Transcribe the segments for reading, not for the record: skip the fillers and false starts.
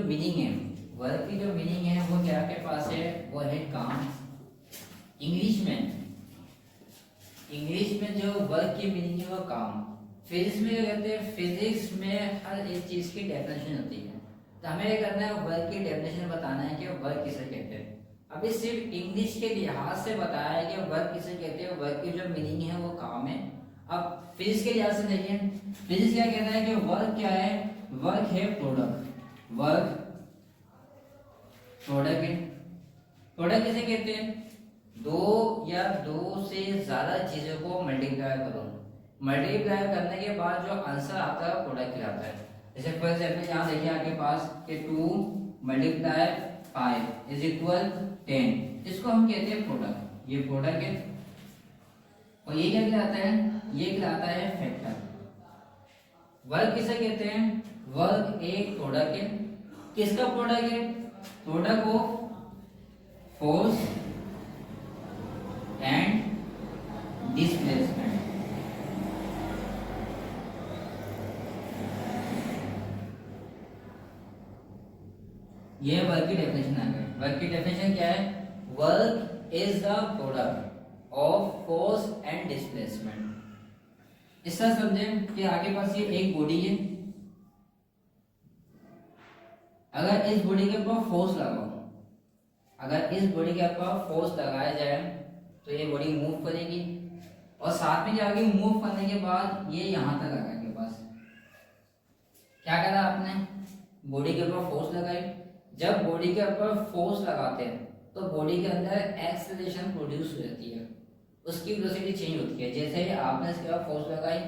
Meaning है, work की जो मीनिंग है वो क्या आपके पास है, वो है काम। इंग्लिश में जो वर्क की मीनिंग है वो काम। फिजिक्स में क्या कहते हैं, फिजिक्स में हर एक चीज की डेफिनेशन होती है, तो हमें ये करना है वर्क की डेफिनेशन बताना है कि वर्क किसे कहते हैं। अभी सिर्फ इंग्लिश के लिहाज से बताया है कि वर्क किसे कहते हैं, वर्क की जो मीनिंग है वो काम है। अब फिजिक्स के लिहाज से देखिए, फिजिक्स क्या कहता है कि वर्क क्या है, वर्क है प्रोडक्ट। वर्क प्रोडक्ट है। प्रोडक्ट किसे कहते हैं, दो या दो से ज्यादा चीजों को मल्टीप्लाई करो, मल्टीप्लाई करने के बाद जो आंसर आता है प्रोडक्ट कहलाता है। जैसे फॉर एग्जाम्पल यहाँ देखिए आपके पास कि 2 × 5 = 10, इसको हम कहते हैं प्रोडक्ट, ये प्रोडक्ट है। और ये क्या कहलाता है, ये कहलाता है फैक्टर। वर्क किसे कहते हैं, वर्क एक प्रोडक्ट है। किसका प्रोडक्ट है, product of force and displacement. ये वर्क की डेफिनेशन आ गई। वर्क की डेफिनेशन क्या है, work is the product of force and displacement. इसका समझें कि आगे पास ये एक बॉडी है, अगर इस बॉडी के ऊपर फोर्स लगाओ, अगर इस बॉडी के ऊपर फोर्स लगाया जाए तो ये बॉडी मूव करेगी, और साथ में जाके मूव करने के बाद ये यहां तक आ गया के पास। क्या करा आपने, बॉडी के ऊपर फोर्स लगाई। जब बॉडी के ऊपर फोर्स लगाते हैं तो बॉडी के अंदर एक्सेलरेशन प्रोड्यूस हो जाती है, उसकी वेलोसिटी चेंज होती है। जैसे आपने इसके ऊपर फोर्स लगाई,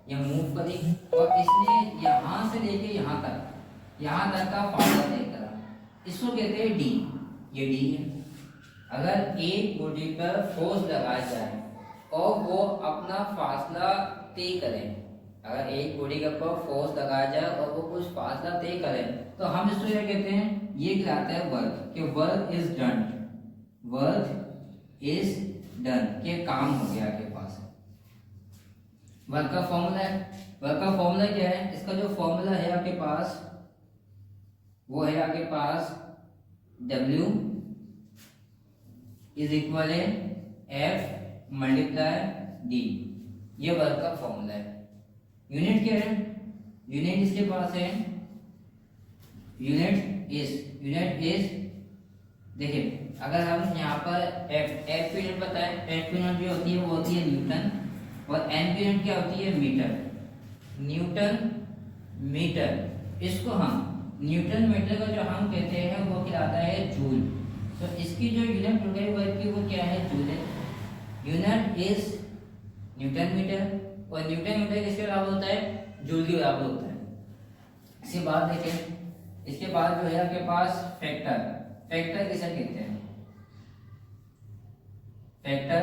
ये मूव करी, और इसने यहां से लेके यहां तक का फासला तय करा, इसको कहते हैं डी। ये डी है। अगर एक बॉडी पर फोर्स लगाया जाए और वो अपना फासला तय करे, अगर एक बॉडी के ऊपर फोर्स लगाया जाए और वो कुछ फासला तय करे, तो हम इसको क्या कहते हैं, ये कहलाता है वर्क, कि work is done, work is done, के काम हो गया आपके पास। वर्क का फॉर्मूला है, वर्क का फॉर्मूला क्या है, इसका जो फॉर्मूला है आपके पास वो है आपके पास W इज इक्वल है F मल्टीप्लाई D। ये वर्क का फॉर्मूला है। यूनिट क्या है, यूनिट इसके पास है, यूनिट इज देखिए, अगर हम यहाँ पर F की यूनिट बताएं, F की यूनिट जो होती है वो होती है न्यूटन, और N की यूनिट क्या होती है मीटर। न्यूटन मीटर, इसको हम न्यूटन मीटर का जो हम कहते हैं वो कहलाता है जूल। तो इसकी जो यूनिट हो गई वर्क की वो क्या है, जूल है। यूनिट इज न्यूटन मीटर, और न्यूटन मीटर किसके बराबर होता है, जूल के बराबर होता है। इसके बाद देखें, इसके बाद जो है आपके पास फैक्टर। फैक्टर किसे कहते हैं, फैक्टर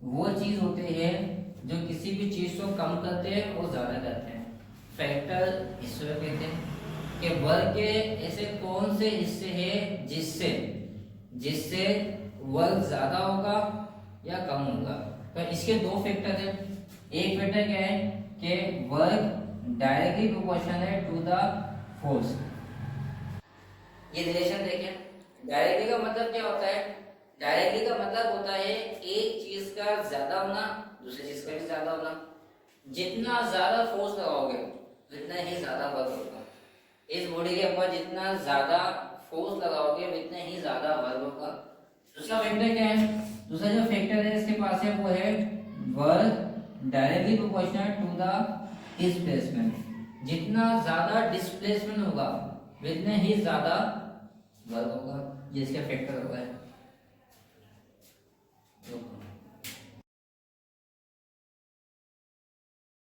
वो चीज होते हैं जो किसी भी चीज को कम करते हैं और ज्यादा करते हैं। फैक्टर इसको कहते हैं कि वर्क के ऐसे कौन से हिस्से हैं जिससे वर्क ज्यादा होगा या कम होगा। तो इसके दो फैक्टर हैं। एक फैक्टर क्या है कि वर्क डायरेक्टली प्रोपोर्शनल है टू द फोर्स। ये रिलेशन देखें, डायरेक्टली का मतलब क्या होता है, डायरेक्टली का मतलब होता है एक चीज का ज्यादा होना, दूसरी चीज का भी ज्यादा होना। जितना ज्यादा फोर्स लगाओगे उतना ही ज्यादा वर्क होगा। इस बॉडी के ऊपर जितना ज्यादा फोर्स लगाओगे उतना ही ज्यादा वर्क होगा। दूसरा फैक्टर क्या है, दूसरा जो फैक्टर है इसके पास है वो है work directly proportional to the displacement. जितना ज्यादा डिस्प्लेसमेंट होगा उतना ही ज्यादा वर्क होगा। ये इसका फैक्टर होगा है।